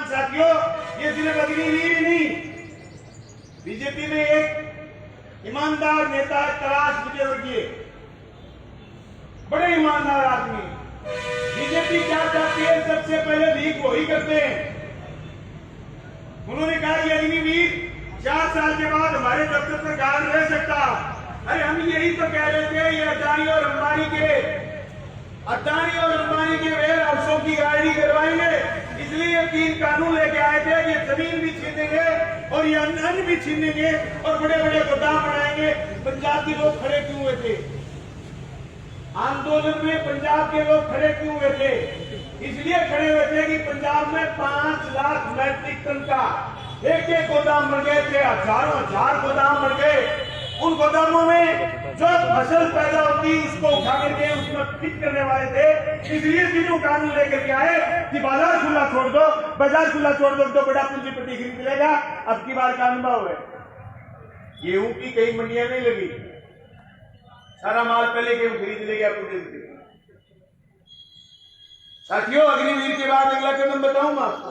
साथियों, ये सिर्फ अग्निवीर ही नहीं, बीजेपी में एक ईमानदार नेता कैलाश विजयवर्गीय, बड़े ईमानदार आदमी। बीजेपी क्या चाहती है, सबसे पहले लीक वही करते हैं। उन्होंने कहा कि अग्निवीर 4 साल के बाद हमारे दफ्तर पर काम रह सकता। अरे हम यही तो कह रहे थे, ये अदानी और अंबानी के वेयर हाउसों की गाड़ी करवाएंगे, इसलिए 3 कानून लेके आए थे। ये जमीन भी छीनेंगे और ये अन्न भी छीनेंगे और बड़े बड़े गोदाम बनाएंगे। पंजाब के लोग खड़े क्यों हुए थे आंदोलन में? पंजाब के लोग खड़े क्यों हुए थे? इसलिए खड़े हुए थे कि पंजाब में 5 लाख मैट्रिक टन का एक गोदाम बन गए थे, हजारों हजार गोदाम बन गए। उन गोदामों में जो फसल पैदा होती उसको उठा करके उसमें फिट करने वाले थे। इसलिए तीनों कानून लेकर के आए कि बाजार खुला छोड़ दो, बाजार खुला छोड़ दो तो बड़ा पूंजीपति खरीद लेगा। अब की बार का अनुभव है, गेहूं की कई मंडियां नहीं लगी, सारा माल पहले गेहूं खरीद लेगा पूरे। साथियों, अग्निवीर के बाद अगला कदम बताऊं आपको।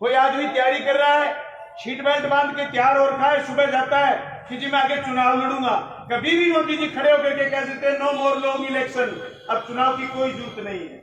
कोई आदमी तैयारी कर रहा है, सीट बेल्ट बांध के तैयार हो रखा है, सुबह जाता है कि जी मैं आगे चुनाव लड़ूंगा। कभी भी मोदी जी खड़े होकर के कह सकते हैं नो मोर लॉन्ग इलेक्शन, अब चुनाव की कोई जरूरत नहीं है,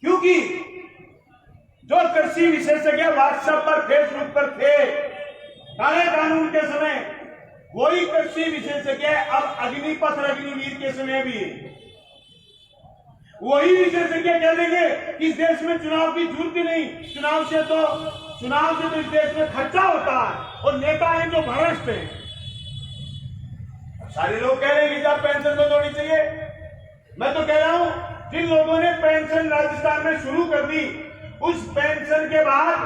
क्योंकि जो कृषि विशेषज्ञ व्हाट्सएप पर फेसबुक पर थे काले कानून के समय, वही कृषि विशेषज्ञ अब अग्निपथ और अग्निवीर के समय भी है। वही विशेषज्ञ कह देंगे कि इस देश में चुनाव की जरूरत ही नहीं, चुनाव से तो इस देश में खर्चा होता है और नेता हैं जो भ्रष्ट हैं। सारे लोग कह रहे हैं कि जब पेंशन बंद होनी चाहिए। मैं तो कह रहा हूं, जिन लोगों ने पेंशन राजस्थान में शुरू कर दी, उस पेंशन के बाद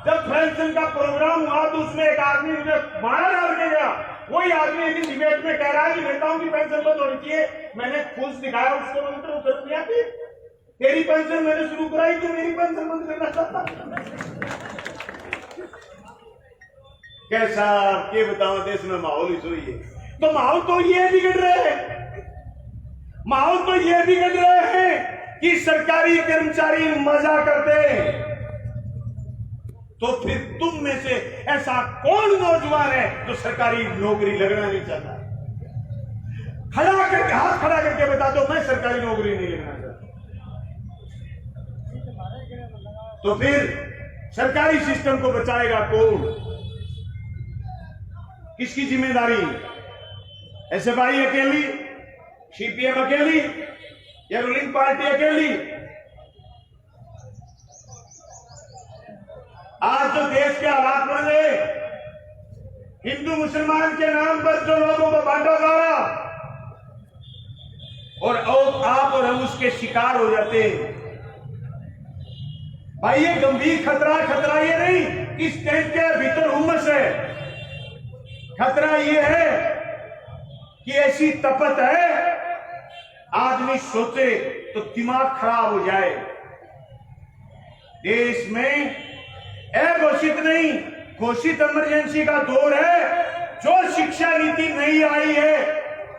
जब पेंशन का प्रोग्राम हुआ तो उसमें एक आदमी मुझे मारा डाल के गया। वही आदमी एक डिबेट में कह रहा है कि नेताओं की पेंशन बंद होनी चाहिए। मैंने खुद दिखाया उसको, उत्तर दिया कि तेरी पेंशन मैंने शुरू कराई तो मेरी पेंशन बंद करना चाहता। कैसा ये बताओ, देश में माहौल ही सोई है। तो माहौल तो ये बिगड़ रहे हैं, माहौल तो ये बिगड़ रहे हैं कि सरकारी कर्मचारी मजा करते हैं। तो फिर तुम में से ऐसा कौन नौजवान है जो सरकारी नौकरी लगना नहीं चाहता? खड़ा करके हाथ खड़ा करके बता दो मैं सरकारी नौकरी नहीं लगना चाहता। तो फिर सरकारी सिस्टम को बचाएगा कौन? किसकी जिम्मेदारी? एसएफआई अकेली, सीपीएम अकेली या रूलिंग पार्टी अकेली? आज जो देश के हालात बन गए, हिंदू मुसलमान के नाम पर जो लोगों को बांटा जा रहा और आप और हम उसके शिकार हो जाते हैं। भाई ये गंभीर खतरा ये नहीं कि इस देश के भीतर उमस है, खतरा ये है कि ऐसी तपत है आदमी सोचे तो दिमाग खराब हो जाए। देश में अघोषित नहीं, घोषित इमरजेंसी का दौर है। जो शिक्षा नीति नहीं आई है,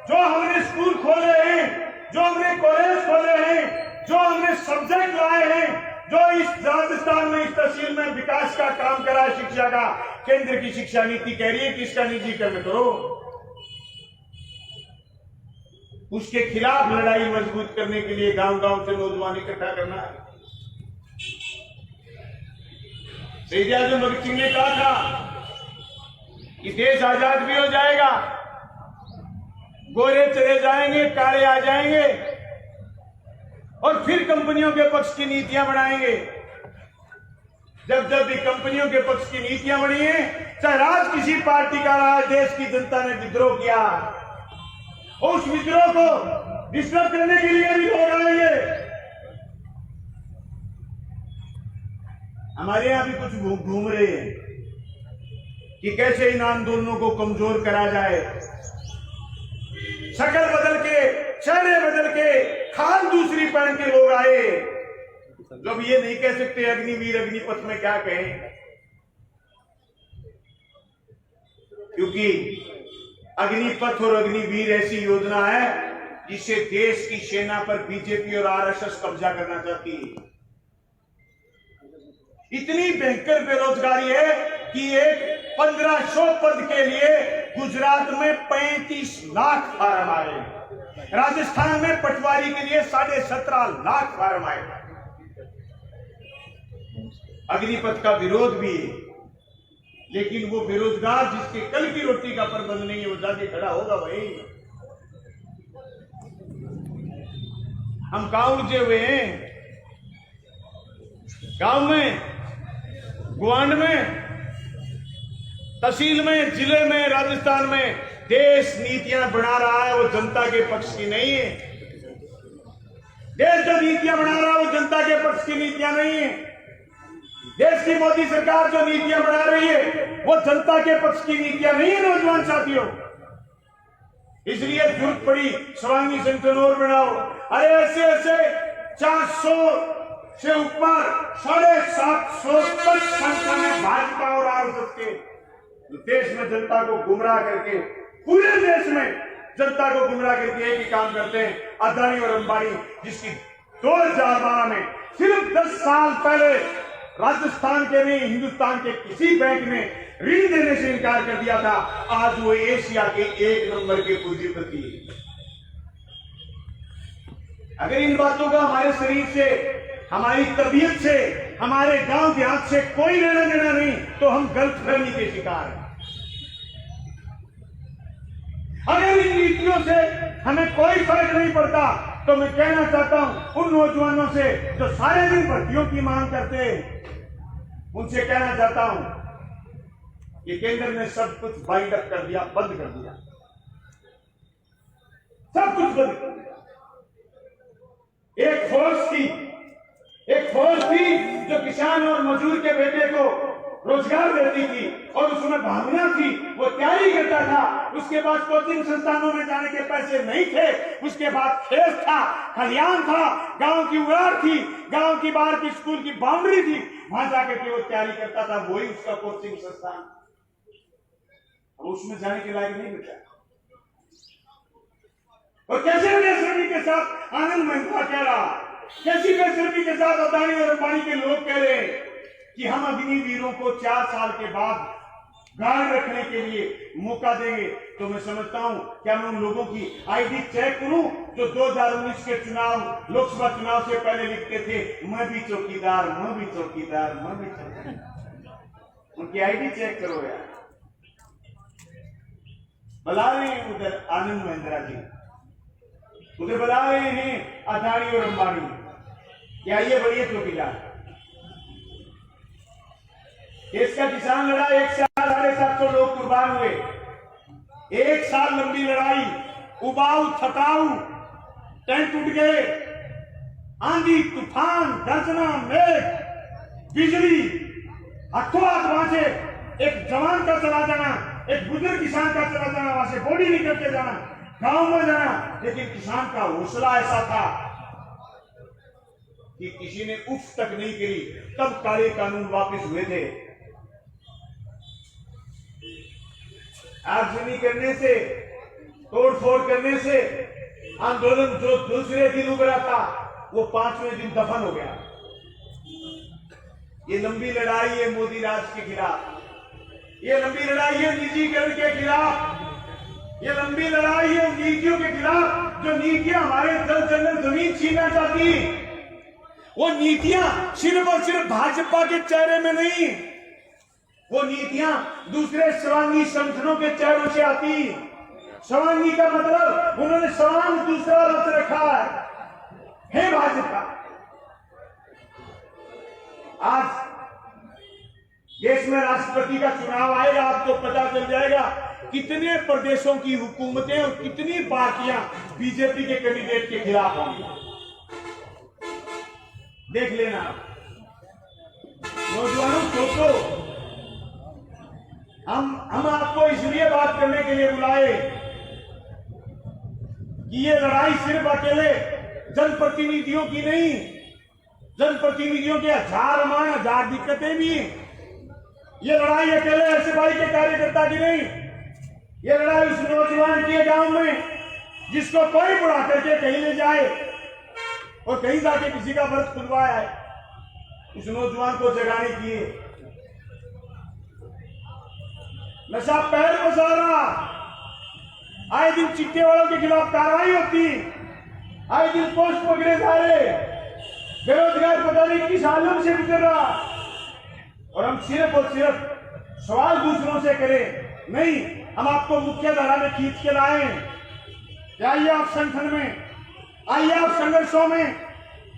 जो हमने स्कूल खोले हैं, जो हमने कॉलेज खोले हैं, जो हमने सब्जेक्ट लाए हैं, जो इस राजस्थान में इस तहसील में विकास का काम करा है शिक्षा का, केंद्र की शिक्षा नीति कह रही है कि इसका निजीकरण करो। उसके खिलाफ लड़ाई मजबूत करने के लिए गांव गांव से नौजवान इकट्ठा करना है। शहीद आजम भगत सिंह ने कहा था कि देश आजाद भी हो जाएगा, गोरे चले जाएंगे, काले आ जाएंगे और फिर कंपनियों के पक्ष की नीतियां बनाएंगे। जब भी कंपनियों के पक्ष की नीतियां बनी है, चाहे राज किसी पार्टी का रहा, देश की जनता ने विद्रोह किया, उस विद्रोह को डिस्टर्ब करने के लिए भी लोग आएंगे। हमारे यहां भी कुछ घूम रहे हैं कि कैसे इन आंदोलनों को कमजोर करा जाए। शक्ल बदल के, चेहरे बदल के, खान दूसरी पहन के लोग आए। जब ये नहीं कह सकते अग्निवीर अग्निपथ में क्या कहें, क्योंकि अग्निपथ और अग्निवीर ऐसी योजना है जिससे देश की सेना पर बीजेपी और आरएसएस कब्जा करना चाहती है। इतनी भयंकर बेरोजगारी है कि एक 1500 पद के लिए गुजरात में 35 लाख फार्म आए, राजस्थान में पटवारी के लिए 17.5 लाख फार्म आए। अग्निपथ का विरोध भी है, लेकिन वो बेरोजगार जिसके कल की रोटी का प्रबंध नहीं है वो जाके खड़ा होगा वही। हम गांव उलझे हुए हैं, गांव में, गुआंड में, तहसील में, जिले में, राजस्थान में देश नीतियां बना रहा है वो जनता के पक्ष की नहीं है। देश जो नीतियां बना रहा है वो जनता के पक्ष की नीतियां नहीं है। देश की मोदी सरकार जो नीतियां बना रही है वो जनता के पक्ष की नीतियां नहीं है नौजवान साथियों। इसलिए जरूरत पड़ी स्वांगी संगठन और बनाओ। अरे ऐसे ऐसे 400 से ऊपर 750 तक संख्या में भाजपा और आरएसएस के देश में जनता को गुमराह करके, पूरे देश में जनता को गुमराह करके एक ही काम करते हैं, अदानी और अंबानी, जिसकी 2012 में सिर्फ 10 साल पहले राजस्थान के नहीं हिंदुस्तान के किसी बैंक ने ऋण देने से इनकार कर दिया था, आज वो एशिया के 1 नंबर के पूंजीपति। अगर इन बातों का हमारे शरीर से, हमारी तबीयत से, हमारे गांव देहात से कोई लेना देना नहीं तो हम गलतफहमी के शिकार हैं। अगर इन नीतियों से हमें कोई फर्क नहीं पड़ता तो मैं कहना चाहता हूं उन नौजवानों से जो सारे दिन भर्तियों की मांग करते हैं, उनसे कहना चाहता हूं कि केंद्र ने सब कुछ बाइंड अप कर दिया, बंद कर दिया, सब कुछ बंद कर दिया। एक फौज थी जो किसान और मजदूर के बेटे को रोजगार देती थी और उसमें भावना थी, वो तैयारी करता था। उसके बाद कोचिंग संस्थानों में जाने के पैसे नहीं थे, उसके बाद खेत था, खलियान था, गांव की उड़ार थी, गांव की बाहर की स्कूल की बाउंड्री थी, वहां जाकर के वो तैयारी करता था, वही उसका कोचिंग संस्थान। उसमें जाने के लायक नहीं बचा। और कैसे बेशर्मी के साथ आनंद महिंद्रा कह रहा, कैसी बेशर्मी के साथ अदानी और अंबानी के लोग कह रहे हैं कि हम अग्निवीरों को 4 साल के बाद गार्ड रखने के लिए मौका देंगे। तो मैं समझता हूं क्या मैं उन लोगों की आईडी चेक करूं जो 2019 के चुनाव, लोकसभा चुनाव से पहले लिखते थे मैं भी चौकीदार, मैं भी चौकीदार, मैं भी चौकीदार। उनकी आईडी चेक करो यार। बुला रहे हैं उधर आनंद महिंद्रा जी, उधर बुला रहे हैं अदानी और अंबानी, क्या ये बढ़िया चौकीदार। देश का किसान लड़ा, 1 साल 750 लोग कुर्बान हुए, 1 साल लंबी लड़ाई, उबाऊ थकाऊ, टेंट टूट गए, आंधी तूफान, गर्जना, मेघ, बिजली, हाथों हाथ वहां से एक जवान का चला जाना, एक बुजुर्ग किसान का चला जाना, वहां से बॉडी निकल के जाना, गांव में जाना। लेकिन किसान का हौसला ऐसा था कि किसी ने उफ तक नहीं करी। तब काले कानून वापस हुए थे। आगजनी करने से, तोड़फोड़ करने से आंदोलन जो दूसरे दिन उभरा था वो 5वें दिन दफन हो गया। ये लंबी लड़ाई है मोदी राज के खिलाफ, ये लंबी लड़ाई है निजीकरण के खिलाफ, ये लंबी लड़ाई है नीतियों के खिलाफ जो नीतियां हमारे जल जंगल जमीन छीनना चाहती। वो नीतियां सिर्फ और सिर्फ भाजपा के चेहरे में नहीं, वो नीतियां दूसरे स्वांगी संगठनों के चेहरों से आती। स्वांगी का मतलब उन्होंने स्वांग दूसरा रच रखा है भाजपा। आज देश में राष्ट्रपति का चुनाव आएगा, आपको पता चल जाएगा कितने प्रदेशों की हुकूमतें और कितनी पार्टियां बीजेपी के कैंडिडेट के खिलाफ होंगी। देख लेना। नौजवानों सोचो, हम आपको इसलिए बात करने के लिए बुलाए कि ये लड़ाई सिर्फ अकेले जनप्रतिनिधियों की नहीं, जनप्रतिनिधियों के हजार दिक्कतें भी। ये लड़ाई अकेले ऐसे भाई के कार्यकर्ता की नहीं, ये लड़ाई उस नौजवान की गांव में जिसको कोई बुढ़ा करके कहीं ले जाए और कहीं जाके किसी का व्रत खुलवाया है। उस नौजवान को जगाने की नशा पैर पसारा, आए दिन चिट्टे वालों के खिलाफ कार्रवाई होती, आए दिन पोस्ट पकड़े जा रहे, बेरोजगार पता नहीं किस आलम से गुजर रहा, और हम सिर्फ और सिर्फ सवाल दूसरों से करें। नहीं, हम आपको मुख्य धारा में खींच के लाए। आइए आप संगठन में, आइए आप संघर्षों में,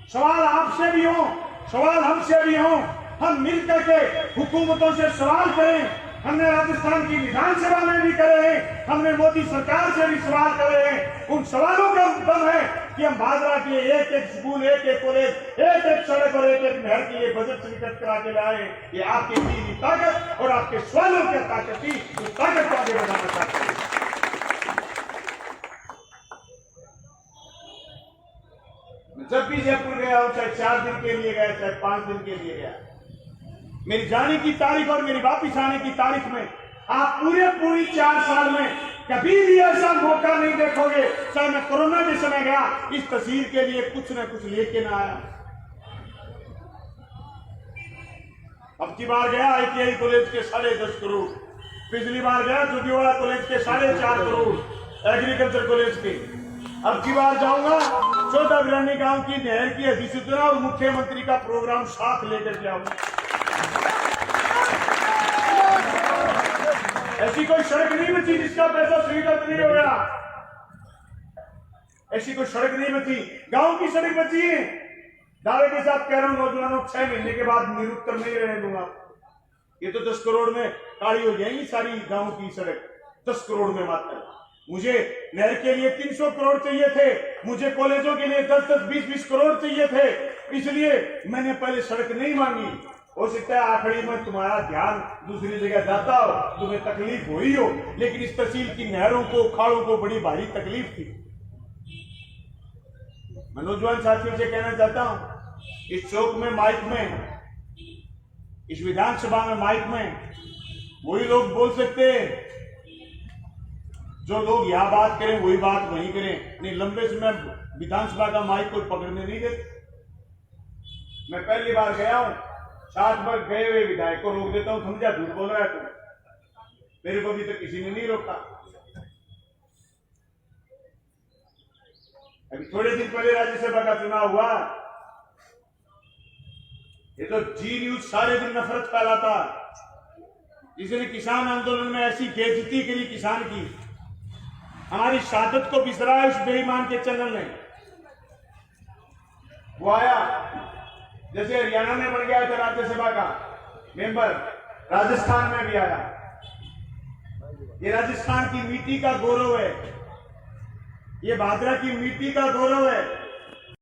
सवाल आपसे भी हो, सवाल हमसे भी हो, हम मिल करके हुकूमतों से सवाल करें। हमने राजस्थान की विधानसभा में भी करे हैं, हमने मोदी सरकार से भी सवाल करे हैं। उन सवालों का दम है कि हम भादरा के एक एक स्कूल, एक एक कॉलेज, एक एक सड़क और एक एक नहर के लिए बजट स्वीकृत करा के लाए। ये आपकी दीनी ताकत और आपके सवालों की ताकत थी, उस ताकत को आगे बढ़ाना चाहते हैं। जब भी जयपुर गया हूं, चाहे 4 दिन के लिए गया, चाहे 5 दिन के लिए गया, मेरी जाने की तारीख और मेरी वापिस आने की तारीख में आप पूरी 4 साल में कभी भी ऐसा मौका नहीं देखोगे। चाहे मैं कोरोना के समय गया, इस तस्वीर के लिए कुछ न कुछ लेके ना आया। अब की बार गया ITI कॉलेज के 10.5 करोड़, पिछली बार गया जोगिवाड़ा कॉलेज के 4.5 करोड़, एग्रीकल्चर कॉलेज के। अब की बार जाऊंगा 14 बिरानी गांव की नहर की अधिसूचना और मुख्यमंत्री का प्रोग्राम साथ लेकर के आऊंगा। ऐसी कोई सड़क नहीं बची जिसका पैसा स्वीकृत नहीं हो गया, ऐसी कोई सड़क नहीं बची। गांव की सड़क बची है, दावे के साथ कह रहा हूं नौजवानों, 6 महीने के बाद निरुत्तर नहीं रहने दूंगा। ये तो 10 करोड़ में काली हो जाएंगी सारी गांव की सड़क, 10 करोड़ में मात्र। मुझे नहर के लिए 300 करोड़ चाहिए थे, मुझे कॉलेजों के लिए 10-10, 20-20 करोड़ चाहिए थे, इसलिए मैंने पहले सड़क नहीं मांगी। हो सकता है आखिरी में तुम्हारा ध्यान दूसरी जगह जाता हो, तुम्हें तकलीफ हुई हो, लेकिन इस तहसील की नहरों को, खाड़ों को बड़ी भारी तकलीफ थी। मैं नौजवान साथियों से कहना चाहता हूं, इस चौक में माइक में, इस विधानसभा में माइक में वही लोग बोल सकते हैं जो लोग यहां बात करें वही बात वहीं करें। नहीं, लंबे समय विधानसभा का माइक कोई पकड़ने नहीं देते। मैं पहली बार गया हूं, 60 बार गए हुए विधायक को रोक देता हूं, समझा झूठ बोल रहा है तू, मेरे को भी तो किसी ने नहीं रोका। अभी थोड़े दिन पहले राज्यसभा का चुनाव हुआ, ये तो जी न्यूज सारे दिन नफरत फैलाता, जिसने किसान आंदोलन में ऐसी बेइज्जती करी किसान की, हमारी शहादत को बिसराया उस बेईमान के चैनल ने। वो आया जैसे हरियाणा में बन गया था राज्यसभा का मेंबर, राजस्थान में भी आया। ये राजस्थान की मिट्टी का गौरव है, ये भादरा की मिट्टी का गौरव है।